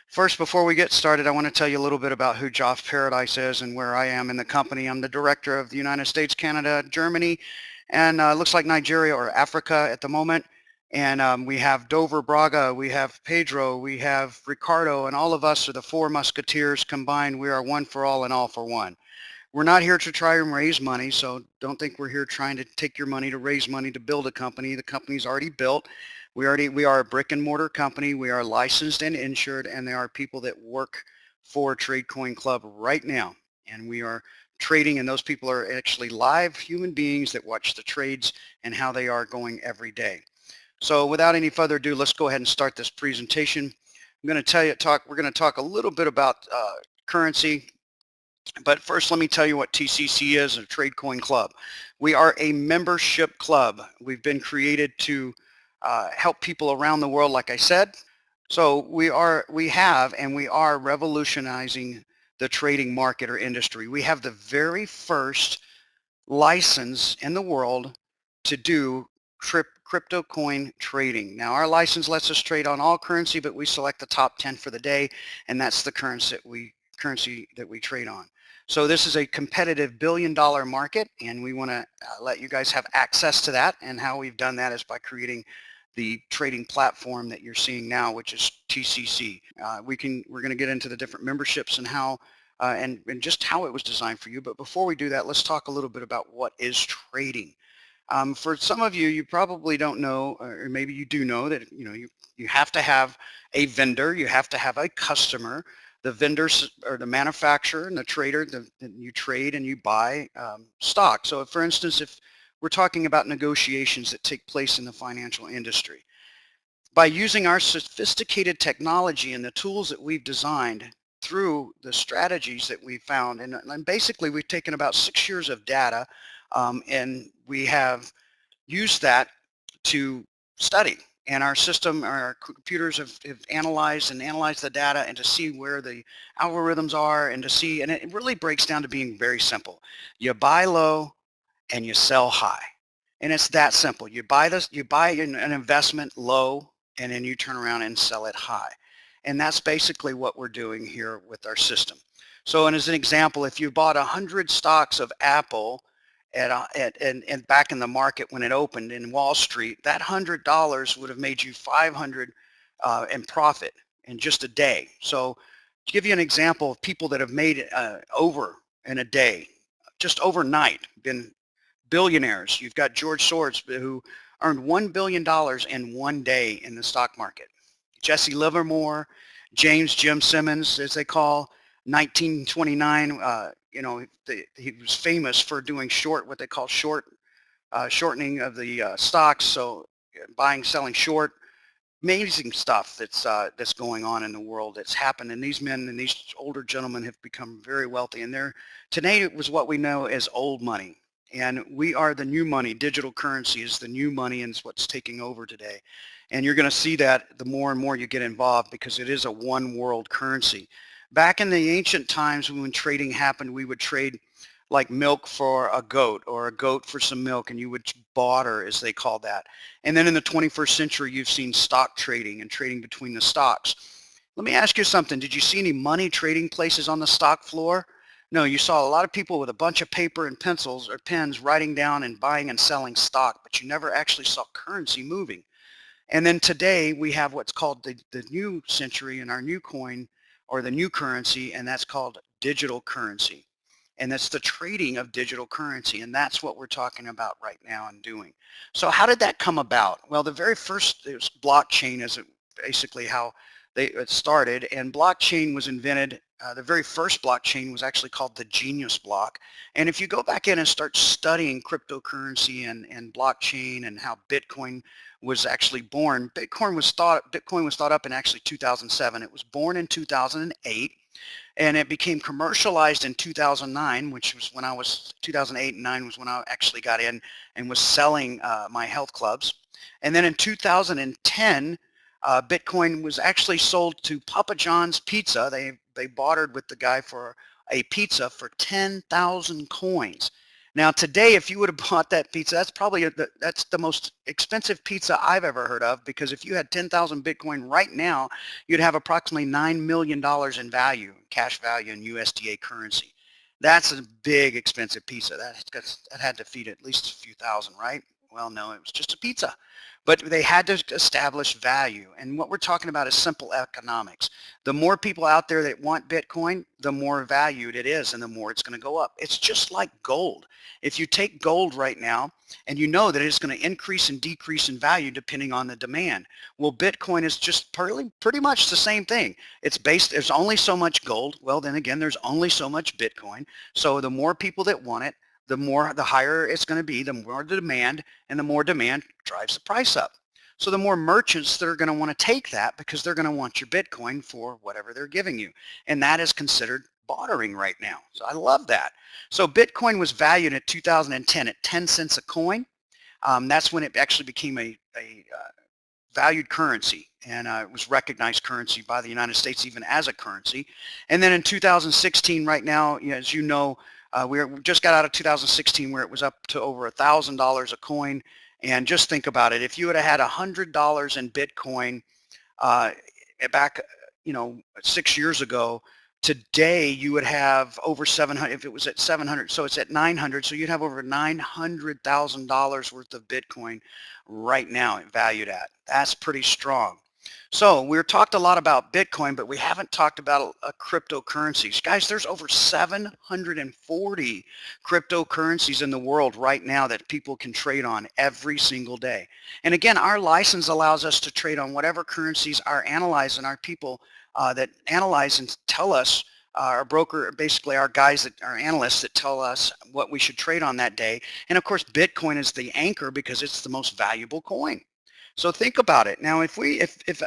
First, before we get started, I want to tell you a little bit about who Joff Paradise is and where I am in the company. I'm the director of the United States, Canada, Germany, and looks like Nigeria or Africa at the moment. And we have Dover Braga, we have Pedro, we have Ricardo, and all of us are the four musketeers combined. We are one for all and all for one. We're not here to try and raise money, so don't think we're here trying to take your money to raise money to build a company. The company's already built. We are a brick and mortar company. We are licensed and insured, and there are people that work for TradeCoinClub right now. And we are trading, and those people are actually live human beings that watch the trades and how they are going every day. So without any further ado, let's go ahead and start this presentation. I'm going to we're going to talk a little bit about currency. But first, let me tell you what TCC is, a TradeCoin Club. We are a membership club. We've been created to help people around the world, like I said. So we are revolutionizing the trading market or industry. We have the very first license in the world to do crypto coin trading. Now, our license lets us trade on all currency, but we select the top 10 for the day, and that's the currency that we trade on. So this is a competitive billion-dollar market, and we want to let you guys have access to that. And how we've done that is by creating the trading platform that you're seeing now, which is TCC. We're going to get into the different memberships and how and just how it was designed for you. But before we do that, let's talk a little bit about what is trading. For some of you, you probably don't know, or maybe you do know that you have to have a vendor, you have to have a customer. The vendors or the manufacturer and the trader, you trade and you buy stock. So for instance, if we're talking about negotiations that take place in the financial industry, by using our sophisticated technology and the tools that we've designed through the strategies that we found, and basically we've taken about 6 years of data and we have used that to study. And our system, our computers have analyzed the data and to see where the algorithms are and to see, and it really breaks down to being very simple. You buy low and you sell high. And it's that simple. You buy an investment low and then you turn around and sell it high. And that's basically what we're doing here with our system. So, and as an example, if you bought 100 stocks of Apple and back in the market when it opened in Wall Street, that $100 would have made you 500 in profit in just a day. So to give you an example of people that have made it over in a day, just overnight, been billionaires. You've got George Soros, who earned $1 billion in one day in the stock market. Jesse Livermore, Jim Simmons, as they call, 1929, he was famous for doing what they call shortening of the stocks. So buying, selling short, amazing stuff that's going on in the world that's happened. And these men and these older gentlemen have become very wealthy. And today it was what we know as old money. And we are the new money. Digital currency is the new money and it's what's taking over today. And you're going to see that the more and more you get involved because it is a one world currency. Back in the ancient times when trading happened, we would trade like milk for a goat or a goat for some milk, and you would barter, as they call that. And then in the 21st century, you've seen stock trading and trading between the stocks. Let me ask you something. Did you see any money trading places on the stock floor? No, you saw a lot of people with a bunch of paper and pencils or pens writing down and buying and selling stock, but you never actually saw currency moving. And then today we have what's called the new century and our new coin or the new currency, and that's called digital currency. And that's the trading of digital currency, and that's what we're talking about right now and doing. So how did that come about? Well, the very first, it was blockchain is basically how it started, and blockchain was invented. The very first blockchain was actually called the Genius Block. And if you go back in and start studying cryptocurrency and blockchain and how Bitcoin was actually born, Bitcoin was thought up in actually 2007. It was born in 2008. And it became commercialized in 2009, which was when 2008 and 9 was when I actually got in and was selling my health clubs. And then in 2010, Bitcoin was actually sold to Papa John's Pizza. They bartered with the guy for a pizza for 10,000 coins. Now today, if you would have bought that pizza, that's probably that's the most expensive pizza I've ever heard of, because if you had 10,000 Bitcoin right now, you'd have approximately $9 million in value, cash value in USDA currency. That's a big expensive pizza. That had to feed at least a few thousand, right? Well, no, it was just a pizza. But they had to establish value. And what we're talking about is simple economics. The more people out there that want Bitcoin, the more valued it is and the more it's going to go up. It's just like gold. If you take gold right now and you know that it's going to increase and decrease in value depending on the demand. Well, Bitcoin is just pretty much the same thing. It's based, there's only so much gold. Well, then again, there's only so much Bitcoin. So the more people that want it, the higher it's going to be, the more the demand, and the more demand drives the price up. So the more merchants that are going to want to take that, because they're going to want your Bitcoin for whatever they're giving you. And that is considered bartering right now. So I love that. So Bitcoin was valued in 2010 at 10 cents a coin. That's when it actually became a valued currency, and it was recognized currency by the United States even as a currency. And then in 2016, right now, as you know, we just got out of 2016 where it was up to over $1,000 a coin. And just think about it. If you would have had $100 in Bitcoin back, 6 years ago, today you would have over 700. If it was at 700, so it's at 900. So you'd have over $900,000 worth of Bitcoin right now valued at. That's pretty strong. So we've talked a lot about Bitcoin, but we haven't talked about cryptocurrencies. Guys, there's over 740 cryptocurrencies in the world right now that people can trade on every single day. And again, our license allows us to trade on whatever currencies are analyzed, and our people that analyze and tell us, our broker, basically our guys that are analysts that tell us what we should trade on that day. And of course, Bitcoin is the anchor because it's the most valuable coin. So think about it. Now, if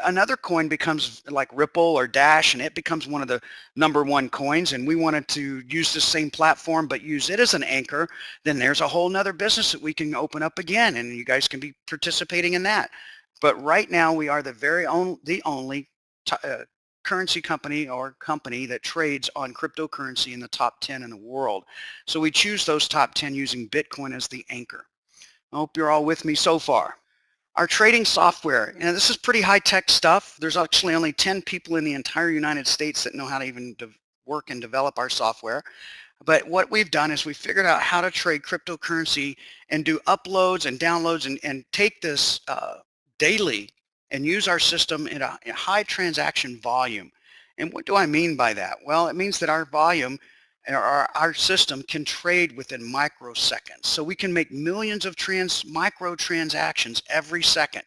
another coin becomes like Ripple or Dash and it becomes one of the #1 coins, and we wanted to use the same platform but use it as an anchor, then there's a whole nother business that we can open up again, and you guys can be participating in that. But right now, we are the only currency company that trades on cryptocurrency in the top 10 in the world. So we choose those top 10 using Bitcoin as the anchor. I hope you're all with me so far. Our trading software, this is pretty high-tech stuff. There's actually only 10 people in the entire United States that know how to even work and develop our software. But what we've done is we figured out how to trade cryptocurrency and do uploads and downloads and take this daily and use our system in a high transaction volume. And what do I mean by that? Well, it means that our volume, our system can trade within microseconds. So we can make millions of micro transactions every second.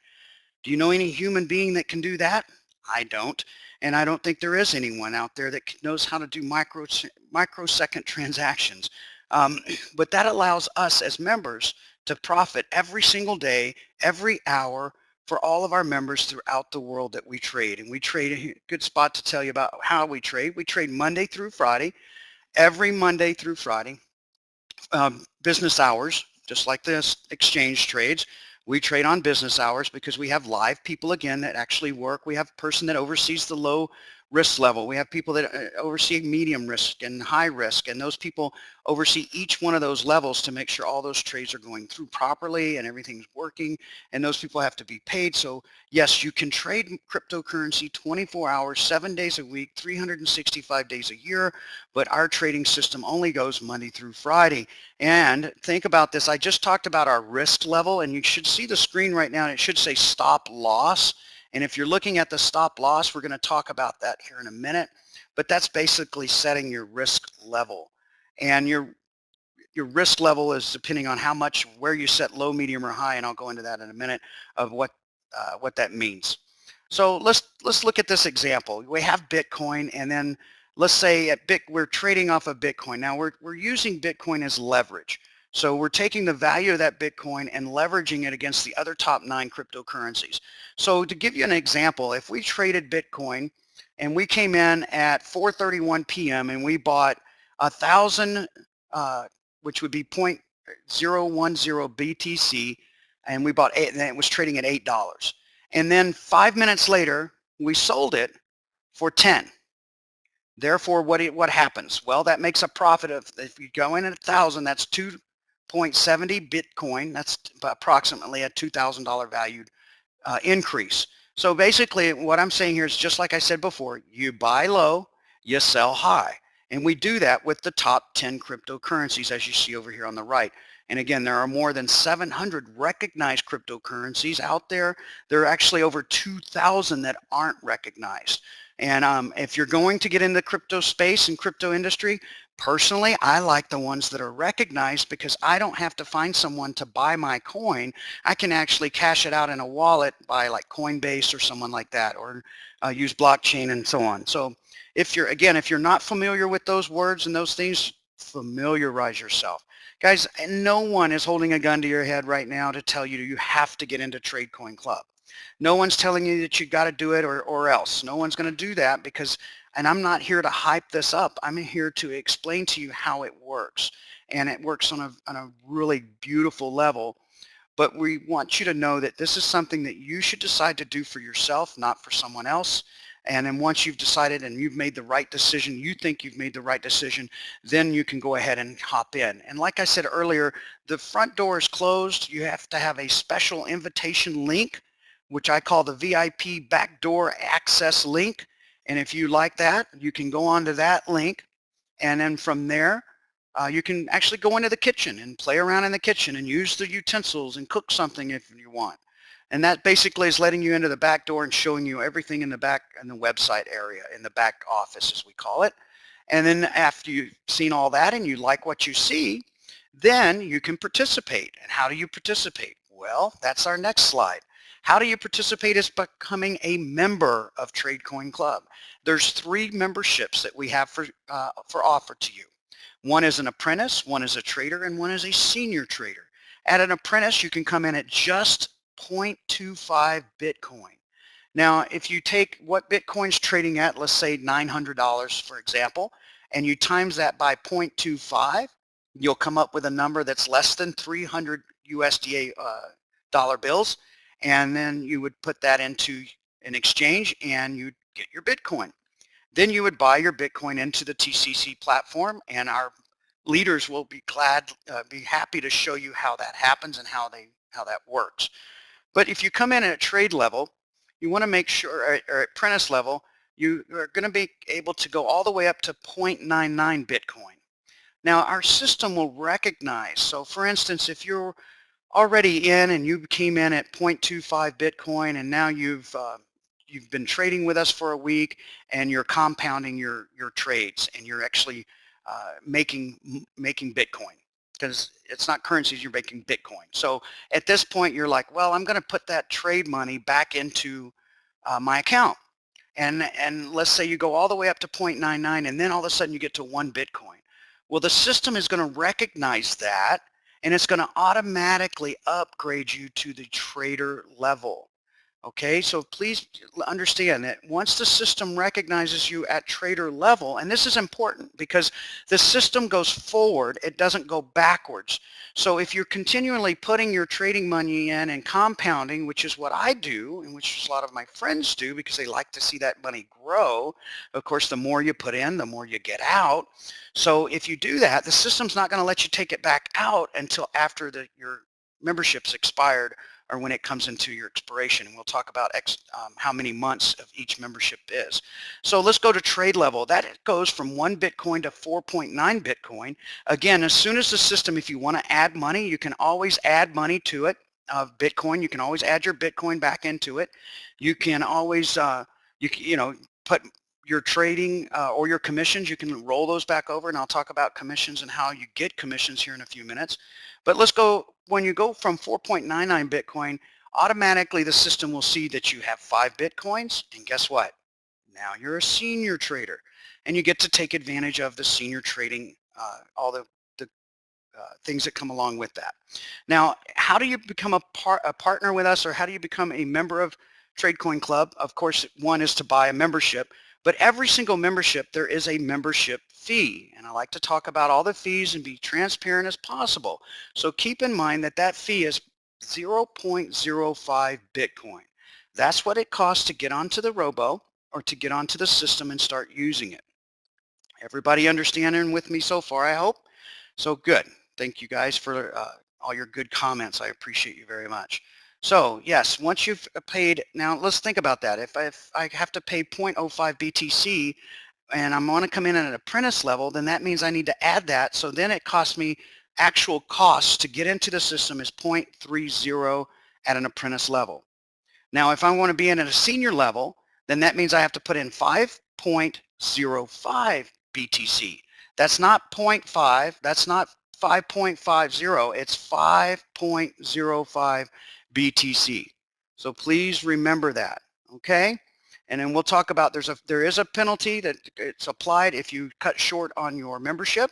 Do you know any human being that can do that? I don't. And I don't think there is anyone out there that knows how to do microsecond transactions. But that allows us as members to profit every single day, every hour, for all of our members throughout the world that we trade. And we trade, a good spot to tell you about how we trade. We trade Monday through Friday. Every Monday through Friday, business hours, just like this exchange trades. We trade on business hours because we have live people, again, that actually work. We have a person that oversees the low risk level. We have people that oversee medium risk and high risk, and those people oversee each one of those levels to make sure all those trades are going through properly and everything's working, and those people have to be paid. So yes, you can trade cryptocurrency 24 hours, 7 days a week, 365 days a year, but our trading system only goes Monday through Friday. And think about this. I just talked about our risk level, and you should see the screen right now, and it should say stop loss. And if you're looking at the stop loss, we're going to talk about that here in a minute, but that's basically setting your risk level. And your risk level is depending on how much, where you set low, medium, or high, and I'll go into that in a minute of what that means. So let's look at this example. We have Bitcoin, and then let's say we're trading off of Bitcoin. Now we're using Bitcoin as leverage. So we're taking the value of that Bitcoin and leveraging it against the other top 9 cryptocurrencies. So to give you an example, if we traded Bitcoin and we came in at 4:31 p.m. and we bought 1,000, which would be 0.010 BTC, and we bought 8, and it was trading at $8. And then 5 minutes later, we sold it for 10. Therefore, what happens? Well, that makes a profit of, if you go in at 1,000, that's 0.70 Bitcoin. That's approximately a $2,000 valued increase. So basically what I'm saying here is just like I said before, you buy low, you sell high. And we do that with the top 10 cryptocurrencies as you see over here on the right. And again, there are more than 700 recognized cryptocurrencies out there. There are actually over 2,000 that aren't recognized. And if you're going to get into the crypto space and crypto industry, personally, I like the ones that are recognized because I don't have to find someone to buy my coin. I can actually cash it out in a wallet by like Coinbase or someone like that, or use blockchain and so on. So if you're not familiar with those words and those things, familiarize yourself. Guys, no one is holding a gun to your head right now to tell you have to get into TradeCoinClub. No one's telling you that you got to do it or else. No one's going to do that because, and I'm not here to hype this up. I'm here to explain to you how it works. And it works on a really beautiful level. But we want you to know that this is something that you should decide to do for yourself, not for someone else. And then once you've decided and you've made the right decision, you think you've made the right decision, then you can go ahead and hop in. And like I said earlier, the front door is closed. You have to have a special invitation link, which I call the VIP backdoor access link. And if you like that, you can go onto that link. And then from there, you can actually go into the kitchen and play around in the kitchen and use the utensils and cook something if you want. And that basically is letting you into the back door and showing you everything in the back in the website area, in the back office as we call it. And then after you've seen all that and you like what you see, then you can participate. And how do you participate? Well, that's our next slide. How do you participate is becoming a member of TradeCoinClub. There's 3 memberships that we have for offer to you. One is an apprentice, one is a trader, and one is a senior trader. At an apprentice, you can come in at just 0.25 Bitcoin. Now, if you take what Bitcoin's trading at, let's say $900 for example, and you times that by 0.25, you'll come up with a number that's less than 300 USDA dollar bills, and then you would put that into an exchange and you'd get your Bitcoin. Then you would buy your Bitcoin into the TCC platform, and our leaders will be happy to show you how that happens and how that works. But if you come in at trade level, you want to make sure, or at apprentice level, you are going to be able to go all the way up to 0.99 Bitcoin. Now our system will recognize, so for instance, if you're already in and you came in at 0.25 Bitcoin and now you've been trading with us for a week and you're compounding your trades and you're actually making Bitcoin, because it's not currencies, you're making Bitcoin. So at this point you're like, well, I'm going to put that trade money back into my account. And let's say you go all the way up to 0.99 and then all of a sudden you get to 1 Bitcoin. Well, the system is going to recognize that and it's going to automatically upgrade you to the trader level. Okay, so please understand that once the system recognizes you at trader level, and this is important because the system goes forward, it doesn't go backwards. So if you're continually putting your trading money in and compounding, which is what I do, and which a lot of my friends do because they like to see that money grow, of course, the more you put in, the more you get out. So if you do that, the system's not going to let you take it back out until after your membership's expired, or when it comes into your expiration. And we'll talk about how many months of each membership is. So let's go to trade level. That goes from 1 Bitcoin to 4.9 Bitcoin. Again, as soon as the system, if you want to add money, you can always add money to it. Bitcoin, you can always add your Bitcoin back into it. You can always, put your trading or your commissions, you can roll those back over, and I'll talk about commissions and how you get commissions here in a few minutes. But let's go, when you go from 4.99 Bitcoin, automatically the system will see that you have 5 Bitcoins, and guess what? Now you're a senior trader, and you get to take advantage of the senior trading, all the things that come along with that. Now, how do you become a partner with us, or how do you become a member of TradeCoinClub? Of course, one is to buy a membership, but every single membership, there is a membership fee. And I like to talk about all the fees and be transparent as possible. So keep in mind that that fee is 0.05 Bitcoin. That's what it costs to get onto the robo or to get onto the system and start using it. Everybody understanding with me so far, I hope? So good. Thank you guys for all your good comments. I appreciate you very much. So yes, once you've paid, now let's think about that. If I have to pay 0.05 BTC and I'm going to come in at an apprentice level, then that means I need to add that. So then it costs me, actual costs to get into the system is 0.30 at an apprentice level. Now, if I want to be in at a senior level, then that means I have to put in 5.05 BTC. That's not 0.5, that's not 5.50, it's 5.05 BTC. So please remember that, okay? And then we'll talk about, there is a penalty that it's applied if you cut short on your membership,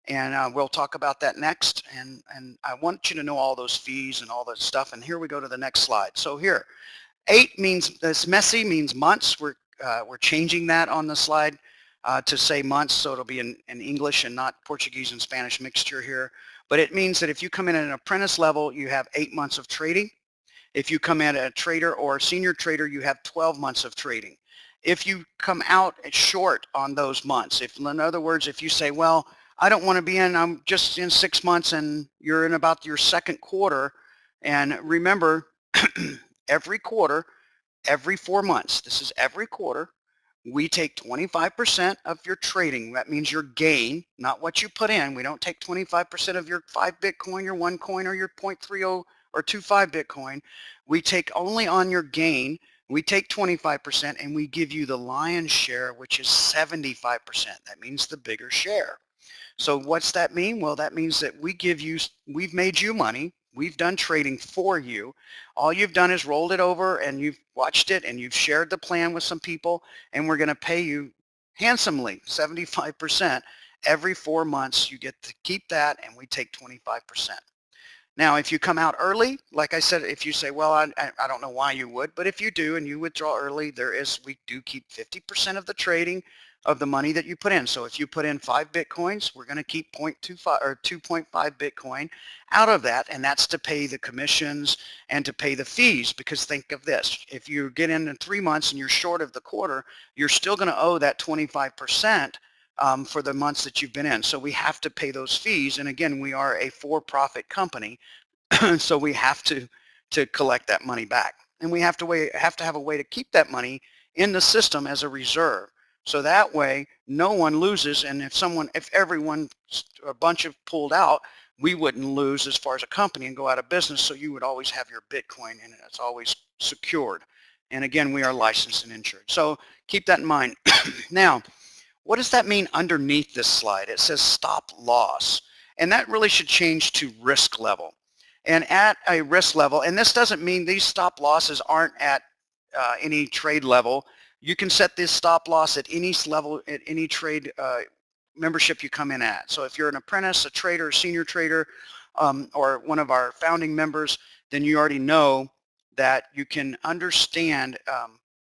and we'll talk about that next. And I want you to know all those fees and all that stuff. And here we go to the next slide. So here, 8 means, this messy means months. We're changing that on the slide to say months, so it'll be in English and not Portuguese and Spanish mixture here. But it means that if you come in at an apprentice level, you have 8 months of trading. If you come in at a trader or a senior trader, you have 12 months of trading. If you come out short on those months, if in other words, if you say, well, I don't want to be in, I'm just in 6 months and you're in about your second quarter, and remember, every quarter, every 4 months, this is every quarter, we take 25% of your trading. That means your gain, not what you put in. We don't take 25% of your 5 Bitcoin, your OneCoin, or your 0.30 or 25 Bitcoin. We take only on your gain. We take 25% and we give you the lion's share, which is 75%. That means the bigger share. So what's that mean? Well, that means that we've made you money. We've done trading for you. All you've done is rolled it over and you've watched it and you've shared the plan with some people, and we're going to pay you handsomely, 75%. Every 4 months you get to keep that, and we take 25%. Now, if you come out early, like I said, if you say, well, I don't know why you would, but if you do and you withdraw early, we do keep 50% of the trading of the money that you put in. So if you put in 5 Bitcoins, we're going to keep 0.25 or 2.5 Bitcoin out of that, and that's to pay the commissions and to pay the fees. Because think of this, if you get in 3 months and you're short of the quarter, you're still going to owe that 25% for the months that you've been in. So we have to pay those fees, and again, we are a for-profit company, so we have to collect that money back, and we have to have a way to keep that money in the system as a reserve. So that way, no one loses, and if a bunch of pulled out, we wouldn't lose as far as a company and go out of business, so you would always have your Bitcoin, and it's always secured. And again, we are licensed and insured. So keep that in mind. Now, what does that mean underneath this slide? It says stop loss, and that really should change to risk level. And at a risk level, and this doesn't mean these stop losses aren't at any trade level. You can set this stop loss at any level, at any trade membership you come in at. So if you're an apprentice, a trader, a senior trader, or one of our founding members, then you already know that you can understand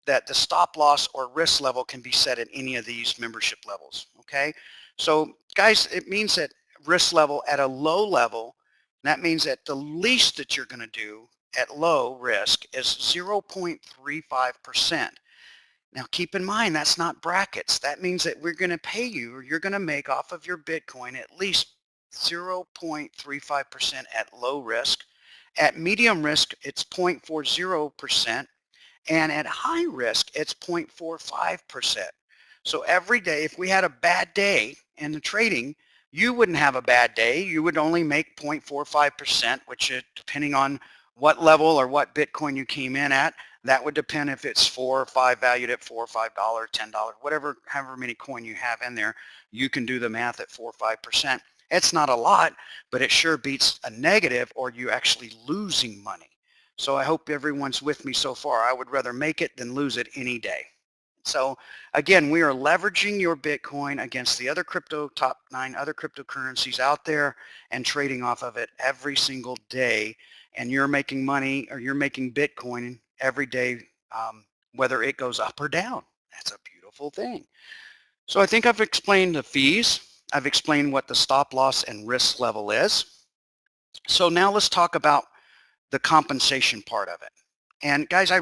that the stop loss or risk level can be set at any of these membership levels, okay? So guys, it means that risk level at a low level, that means that the least that you're going to do at low risk is 0.35%. Now keep in mind, that's not brackets. That means that we're going to pay you, or you're going to make off of your Bitcoin at least 0.35% at low risk. At medium risk, it's 0.40%. And at high risk, it's 0.45%. So every day, if we had a bad day in the trading, you wouldn't have a bad day. You would only make 0.45%, which is depending on what level or what Bitcoin you came in at. That would depend if it's 4 or 5 valued at $4 or $5, $10, whatever, however many coin you have in there. You can do the math at 4 or 5%. It's not a lot, but it sure beats a negative or you actually losing money. So I hope everyone's with me so far. I would rather make it than lose it any day. So again, we are leveraging your Bitcoin against the other top 9 other cryptocurrencies out there and trading off of it every single day. And you're making money, or you're making Bitcoin every day, whether it goes up or down. That's a beautiful thing. So I think I've explained the fees. I've explained what the stop loss and risk level is. So now let's talk about the compensation part of it. And guys, I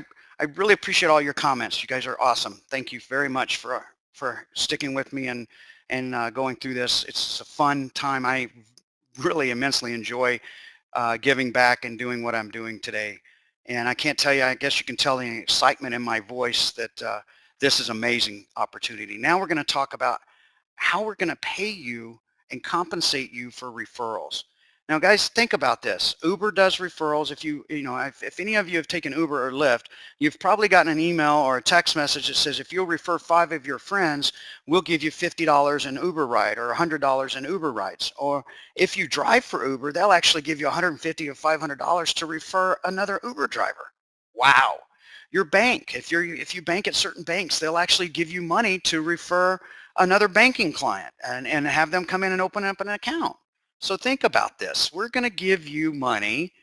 really appreciate all your comments. You guys are awesome. Thank you very much for sticking with me and going through this. It's a fun time. I really immensely enjoy giving back and doing what I'm doing today. And I can't tell you, I guess you can tell the excitement in my voice that this is an amazing opportunity. Now we're going to talk about how we're going to pay you and compensate you for referrals. Now, guys, think about this. Uber does referrals. If any of you have taken Uber or Lyft, you've probably gotten an email or a text message that says, if you'll refer 5 of your friends, we'll give you $50 in Uber ride or $100 in Uber rides. Or if you drive for Uber, they'll actually give you $150 to $500 to refer another Uber driver. Wow. Your bank, if you bank at certain banks, they'll actually give you money to refer another banking client and have them come in and open up an account. So think about this. We're going to give you money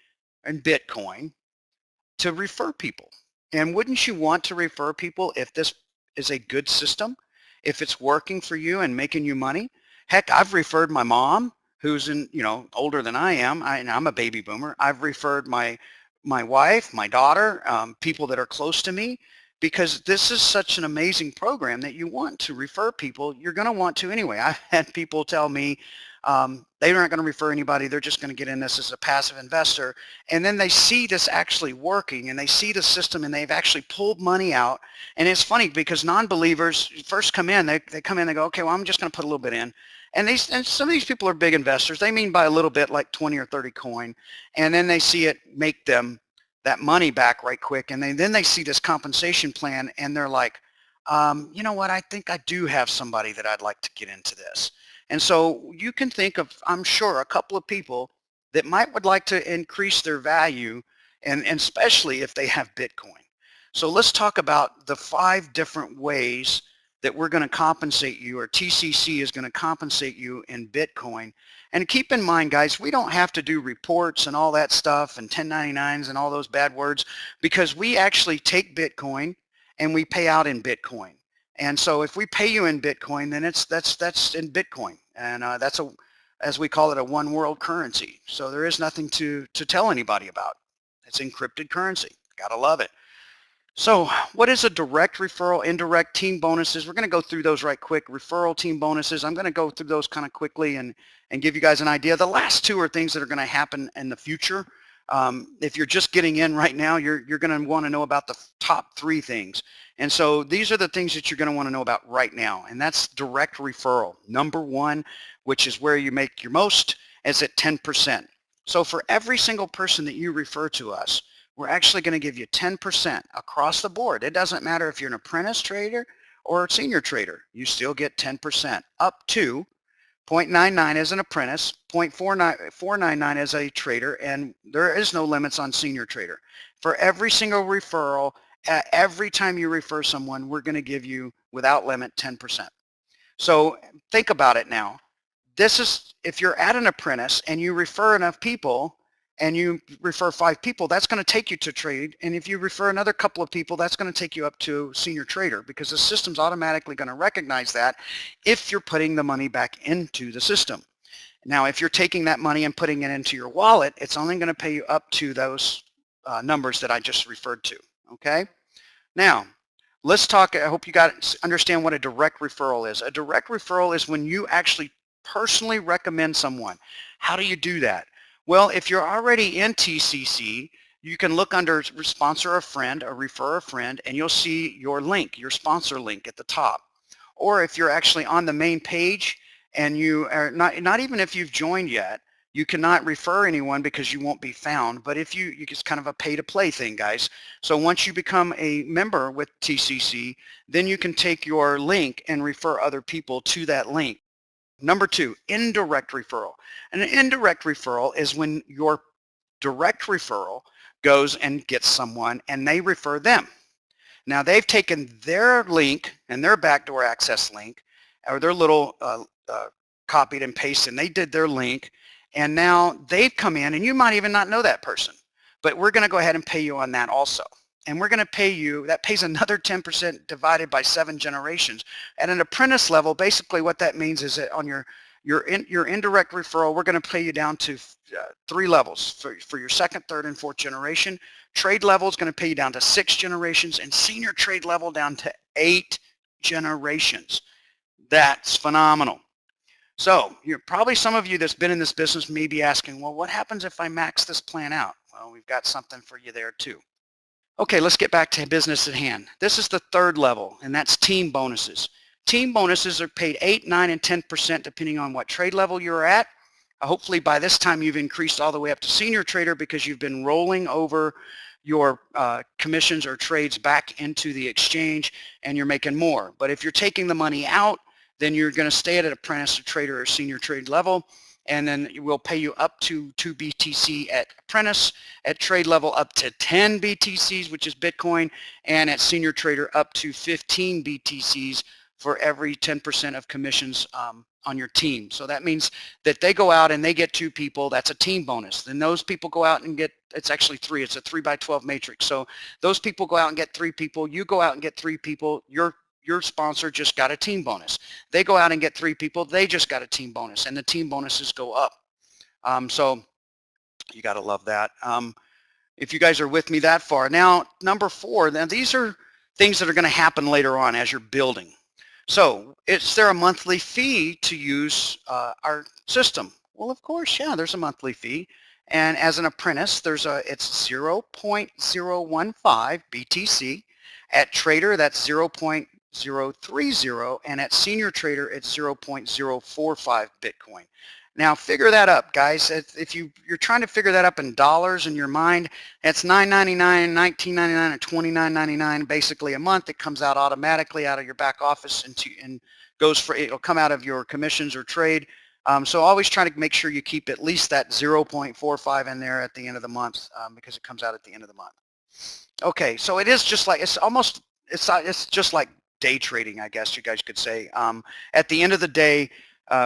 in Bitcoin to refer people. And wouldn't you want to refer people if this is a good system, if it's working for you and making you money? Heck, I've referred my mom, who's older than I am. I'm a baby boomer. I've referred my wife, my daughter, people that are close to me, because this is such an amazing program that you want to refer people. You're going to want to anyway. I've had people tell me they aren't going to refer anybody. They're just going to get in this as a passive investor. And then they see this actually working and they see the system and they've actually pulled money out. And it's funny because non-believers first come in, they come in, they go, okay, well, I'm just going to put a little bit in. And some of these people are big investors. They mean by a little bit like 20 or 30 coin. And then they see it make them that money back right quick. And then they see this compensation plan and they're like, you know what, I think I do have somebody that I'd like to get into this. And so you can think of, I'm sure, a couple of people that would like to increase their value, and especially if they have Bitcoin. So let's talk about the 5 different ways that we're going to compensate you, or TCC is going to compensate you in Bitcoin. And keep in mind, guys, we don't have to do reports and all that stuff and 1099s and all those bad words, because we actually take Bitcoin and we pay out in Bitcoin. And so if we pay you in Bitcoin, then that's in Bitcoin. And that's as we call it, a one world currency. So there is nothing to tell anybody about. It's encrypted currency. Gotta love it. So what is a direct referral, indirect, team bonuses? We're going to go through those right quick. Referral, team bonuses. I'm going to go through those kind of quickly and give you guys an idea. The last 2 are things that are going to happen in the future. If you're just getting in right now, you're going to want to know about the top 3 things. And so these are the things that you're going to want to know about right now. And that's direct referral. Number 1, which is where you make your most, is at 10%. So for every single person that you refer to us, we're actually going to give you 10% across the board. It doesn't matter if you're an apprentice trader or a senior trader. You still get 10% up to 0.99 as an apprentice, 0.499 as a trader, and there is no limits on senior trader. For every single referral, every time you refer someone, we're going to give you, without limit, 10%. So think about it now. This is, if you're at an apprentice and you refer enough people, and you refer 5 people, that's going to take you to trade. And if you refer another couple of people, that's going to take you up to senior trader, because the system's automatically going to recognize that if you're putting the money back into the system. Now, if you're taking that money and putting it into your wallet, it's only going to pay you up to those numbers that I just referred to. Okay? Now, let's talk. I hope you understand what a direct referral is. A direct referral is when you actually personally recommend someone. How do you do that? Well, if you're already in TCC, you can look under sponsor a friend or refer a friend, and you'll see your link, your sponsor link at the top. Or if you're actually on the main page and you are not even if you've joined yet, you cannot refer anyone because you won't be found. But if it's kind of a pay to play thing, guys. So once you become a member with TCC, then you can take your link and refer other people to that link. Number 2, indirect referral. An indirect referral is when your direct referral goes and gets someone and they refer them. Now they've taken their link and their backdoor access link, or their little copied and pasted, and they did their link, and now they've come in, and you might even not know that person, but we're going to go ahead and pay you on that also. And we're going to pay you, that pays another 10% divided by 7 generations. At an apprentice level, basically what that means is that on your indirect referral, we're going to pay you down to 3 levels for your 2nd, 3rd, and 4th generation. Trade level is going to pay you down to 6 generations, and senior trade level down to 8 generations. That's phenomenal. So you're probably, some of you that's been in this business may be asking, well, what happens if I max this plan out? Well, we've got something for you there too. Okay, let's get back to business at hand. This is the third level, and that's team bonuses. Team bonuses are paid 8, 9, and 10% depending on what trade level you're at. Hopefully by this time you've increased all the way up to senior trader because you've been rolling over your commissions or trades back into the exchange and you're making more. But if you're taking the money out, then you're going to stay at an apprentice or trader or senior trade level, and then we'll pay you up to 2 BTC at apprentice, at trade level up to 10 BTCs, which is Bitcoin, and at senior trader up to 15 BTCs for every 10% of commissions on your team. So that means that they go out and they get 2 people. That's a team bonus. Then those people go out and get, it's actually 3. It's a 3x12 matrix. So those people go out and get 3 people. You go out and get 3 people. Your sponsor just got a team bonus. They go out and get 3 people. They just got a team bonus, and the team bonuses go up. So you got to love that. If you guys are with me that far. Now, number 4, now these are things that are going to happen later on as you're building. So is there a monthly fee to use our system? Well, of course, yeah, there's a monthly fee. And as an apprentice, it's 0.015 BTC. At trader, that's 0.030, and at senior trader, it's 0.045 Bitcoin. Now figure that up, guys. If you're trying to figure that up in dollars in your mind, it's $9.99, $19.99, and $29.99 basically a month. It comes out automatically out of your back office and goes for, it'll come out of your commissions or trade. So always try to make sure you keep at least that 0.45 in there at the end of the month because it comes out at the end of the month. Okay, so it is just like, it's just like day trading, I guess you guys could say. At the end of the day,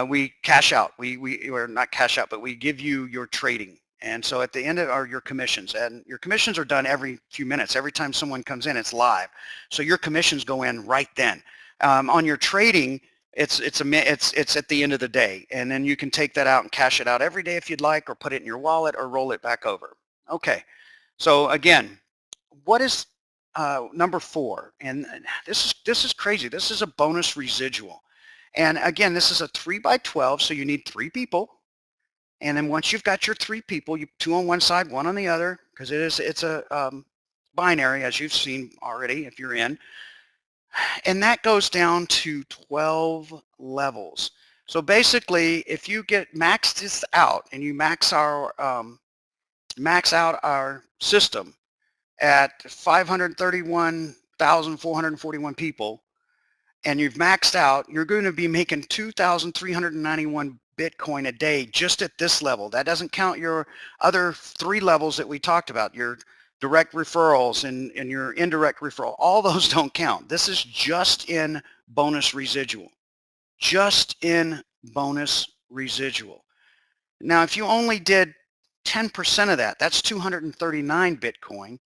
we cash out. Or not cash out, but we give you your trading. And so at the end are your commissions, and your commissions are done every few minutes. Every time someone comes in, it's live. So your commissions go in right then. On your trading, it's at the end of the day, and then you can take that out and cash it out every day if you'd like, or put it in your wallet or roll it back over. Okay, so again, what is number 4? And this is crazy. This is a bonus residual. And again, this is a 3x12, so you need 3 people. And then once you've got your 3 people, 2 on one side, 1 on the other, because it's a binary, as you've seen already if you're in. And that goes down to 12 levels. So basically, if you max this out and you max out our system at 531,441 people, and you've maxed out, you're going to be making 2,391 Bitcoin a day just at this level. That doesn't count your other 3 levels that we talked about, your direct referrals and your indirect referral. All those don't count. This is just in bonus residual. Just in bonus residual. Now, if you only did 10% of that, that's 239 Bitcoin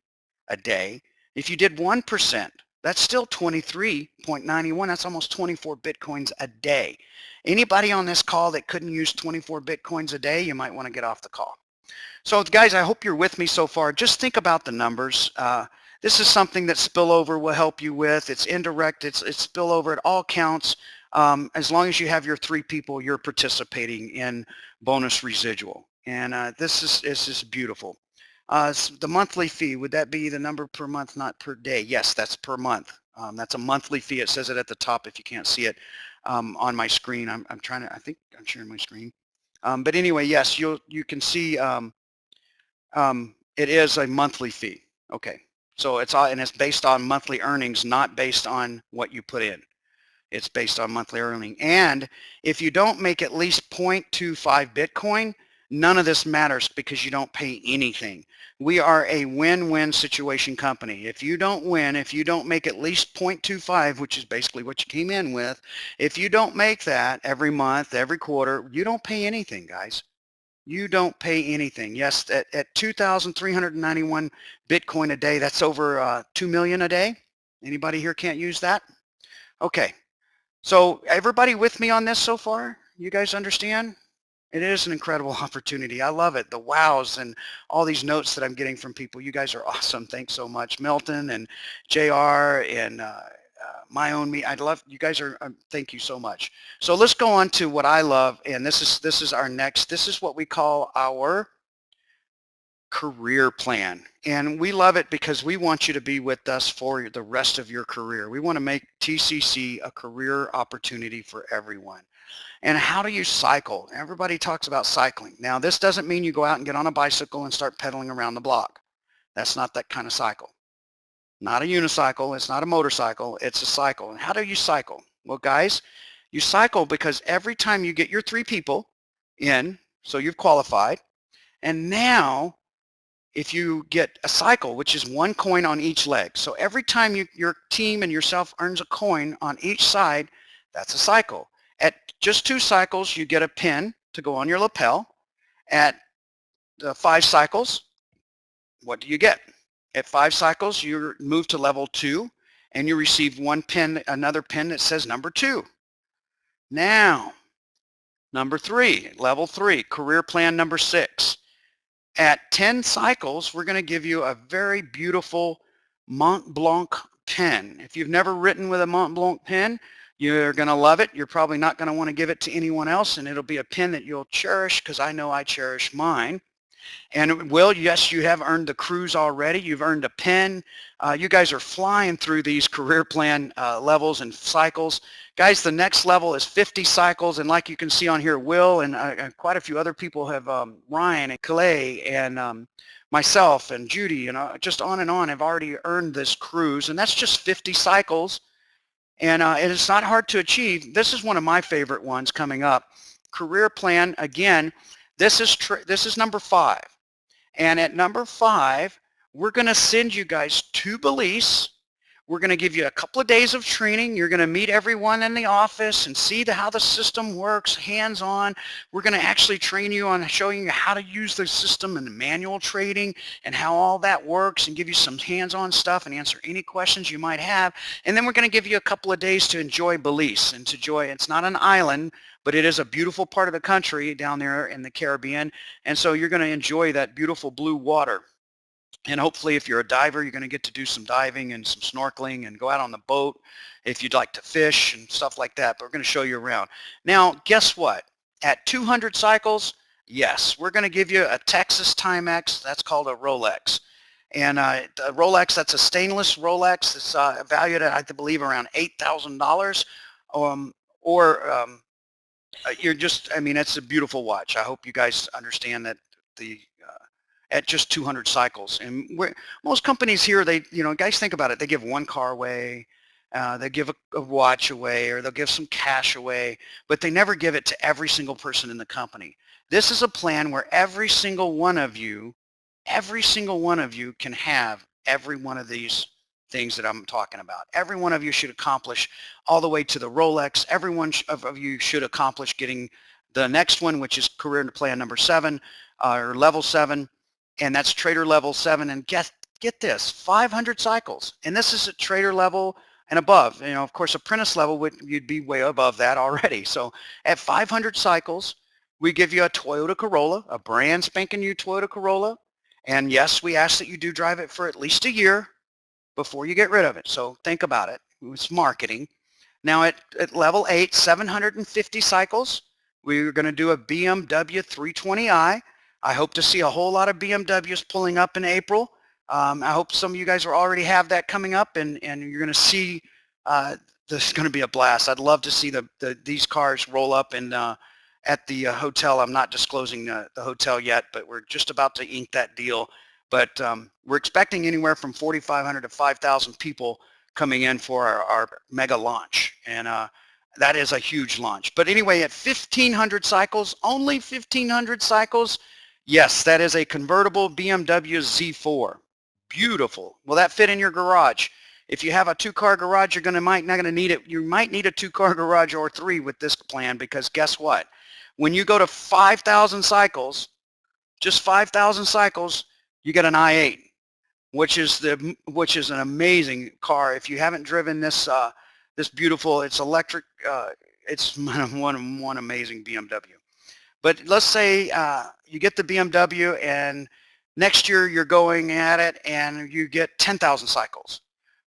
a day. If you did 1%, that's still 23.91. That's almost 24 Bitcoins a day. Anybody on this call that couldn't use 24 Bitcoins a day, you might want to get off the call. So guys, I hope you're with me so far. Just think about the numbers. This is something that spillover will help you with. It's indirect, it's spillover, it all counts. As long as you have your 3 people, you're participating in bonus residual. And this is beautiful. The monthly fee, would that be the number per month, not per day? Yes, that's per month. That's a monthly fee. It says it at the top if you can't see it on my screen. I think I'm sharing my screen. But anyway, yes, you can see it is a monthly fee. Okay, so it's based on monthly earnings, not based on what you put in. It's based on monthly earning. And if you don't make at least 0.25 Bitcoin, none of this matters because you don't pay anything. We are a win-win situation company. If you don't win, if you don't make at least 0.25, which is basically what you came in with, if you don't make that every month, every quarter, you don't pay anything, guys. You don't pay anything. Yes, at 2,391 Bitcoin a day, that's over 2 million a day. Anybody here can't use that? Okay. So everybody with me on this so far? You guys understand? It is an incredible opportunity. I love it. The wows and all these notes that I'm getting from people. You guys are awesome. Thanks so much. Milton and JR and my own me. I love you guys are. Thank you so much. So let's go on to what I love, and this is our next. This is what we call our career plan, and we love it because we want you to be with us for the rest of your career. We want to make TCC a career opportunity for everyone. And how do you cycle? Everybody talks about cycling. Now, this doesn't mean you go out and get on a bicycle and start pedaling around the block. That's not that kind of cycle. Not a unicycle. It's not a motorcycle. It's a cycle. And how do you cycle? Well, guys, you cycle because every time you get your 3 people in, so you've qualified, and now if you get a cycle, which is 1 coin on each leg. So every time your team and yourself earns a coin on each side, that's a cycle. At just 2 cycles, you get a pin to go on your lapel. At 5 cycles, what do you get? At 5 cycles, you move to level 2 and you receive 1 pin, another pin that says number 2. Now, number 3, level 3, career plan number 6. At 10 cycles, we're going to give you a very beautiful Mont Blanc pen. If you've never written with a Mont Blanc pen, you're going to love it. You're probably not going to want to give it to anyone else, and it'll be a pen that you'll cherish, because I know I cherish mine. And Will, yes, you have earned the cruise already. You've earned a pen. You guys are flying through these career plan levels and cycles. Guys, the next level is 50 cycles, and like you can see on here, Will and quite a few other people have, Ryan and Clay and myself and Judy and just on and on have already earned this cruise, and that's just 50 cycles. And it's not hard to achieve. This is one of my favorite ones coming up. Career plan, again, this is number 5. And at number 5, we're going to send you guys to Belize. We're going to give you a couple of days of training. You're going to meet everyone in the office and see how the system works, hands-on. We're going to actually train you on showing you how to use the system and the manual trading and how all that works, and give you some hands-on stuff and answer any questions you might have. And then we're going to give you a couple of days to enjoy Belize and to enjoy. It's not an island, but it is a beautiful part of the country down there in the Caribbean. And so you're going to enjoy that beautiful blue water. And hopefully, if you're a diver, you're going to get to do some diving and some snorkeling and go out on the boat if you'd like to fish and stuff like that. But we're going to show you around. Now, guess what? At 200 cycles, yes, we're going to give you a Texas Timex. That's called a Rolex. And a Rolex, that's a stainless Rolex. It's valued at, I believe, around $8,000. You're just, I mean, it's a beautiful watch. I hope you guys understand that at just 200 cycles. And most companies here, they, guys, think about it. They give 1 car away, they give a watch away, or they'll give some cash away, but they never give it to every single person in the company. This is a plan where every single one of you can have every one of these things that I'm talking about. Every one of you should accomplish all the way to the Rolex. Every one of you should accomplish getting the next one, which is career plan number 7, or level 7. And that's trader level 7, and get this, 500 cycles. And this is at trader level and above. Of course, apprentice level, you'd be way above that already. So at 500 cycles, we give you a Toyota Corolla, a brand spanking new Toyota Corolla. And yes, we ask that you do drive it for at least a year before you get rid of it. So think about it. It's marketing. Now at level 8, 750 cycles, we're going to do a BMW 320i. I hope to see a whole lot of BMWs pulling up in April. I hope some of you guys already have that coming up, and you're going to see, this is going to be a blast. I'd love to see these cars roll up at the hotel. I'm not disclosing the hotel yet, but we're just about to ink that deal. But we're expecting anywhere from 4,500 to 5,000 people coming in for our mega launch. And that is a huge launch. But anyway, at 1,500 cycles, only 1,500 cycles, yes, that is a convertible BMW Z4. Beautiful. Will that fit in your garage? If you have a 2-car garage, you're not going to need it. You might need a 2-car garage or 3 with this plan, because guess what? When you go to 5,000 cycles, just 5,000 cycles, you get an i8, which is an amazing car. If you haven't driven this this beautiful, it's electric. It's one amazing BMW. But let's say you get the BMW, and next year you're going at it and you get 10,000 cycles.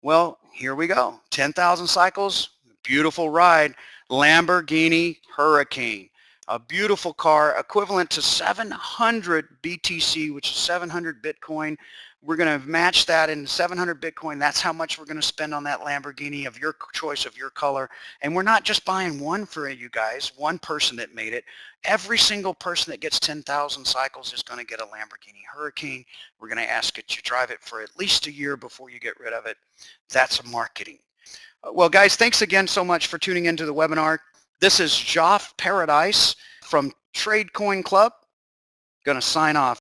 Well, Here we go. 10,000 cycles. Beautiful ride. Lamborghini Hurricane. A beautiful car equivalent to 700 BTC, which is 700 Bitcoin. We're going to match that in 700 Bitcoin. That's how much we're going to spend on that Lamborghini of your choice, of your color. And we're not just buying one for you guys, one person that made it. Every single person that gets 10,000 cycles is going to get a Lamborghini Hurricane. We're going to ask that you drive it for at least a year before you get rid of it. That's marketing. Well, guys, thanks again so much for tuning into the webinar. This is Joff Paradise from TradeCoinClub. Going to sign off.